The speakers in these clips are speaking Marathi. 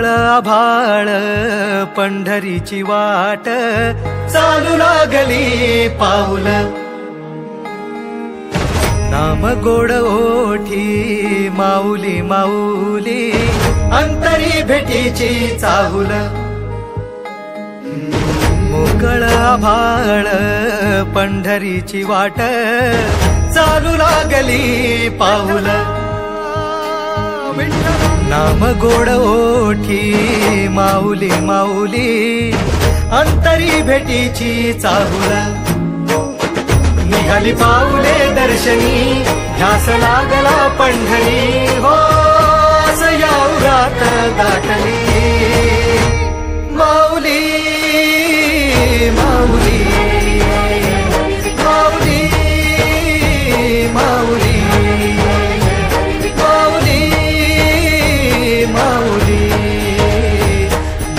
मोकळ आभाळ पंढरीची वाट चालू लागली पाऊल नाम गोड ओठी माऊली माऊली अंतरी भेटीची चाहुल मोकळ आभाळ पंढरीची वाट चालू लागली पाऊल नाम गोड ओठी माऊली माऊली अंतरी भेटीची चाहुल निघाली पाऊले दर्शनी ध्यास लागला पंढरी हो सयाउरात दाटली माऊली माऊली माऊली माऊली माऊली माऊली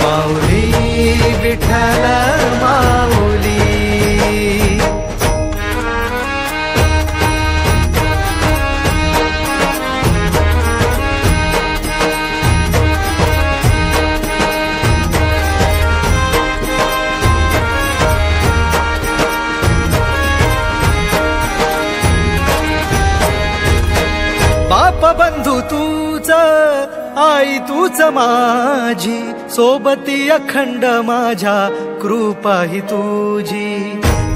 माऊली विठ्ठल माऊली बाप बंधू तूच आई तूच माझी सोबती अखंड माझ्या कृपा ही तुझी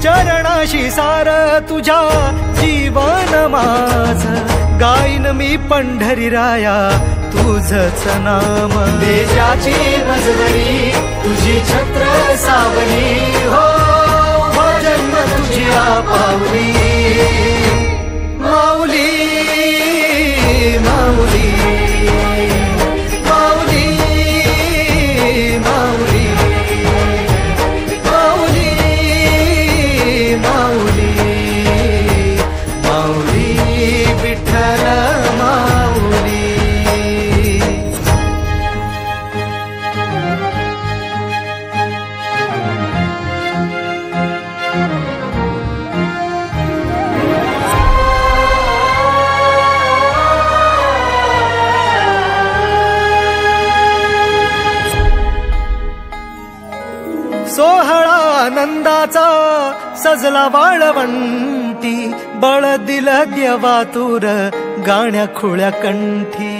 चरणाशी सार तुझ्या जीवन माझ गाईन मी पंढरी राया तुझच नाम देशाची मजवरी तुझी छत्र सावली हो जन्म तुझ्या पावली माऊली माऊली माऊली माऊली माऊली माऊली माऊली विठ्ठल माऊली सोहळा आनंदाचा सजला वाळवंटी बळ दिल देवातूर गाण्या खुळ्या कंठी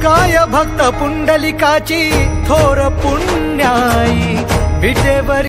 काय भक्त पुंडलिकाची थोर पुण्याई विटेवर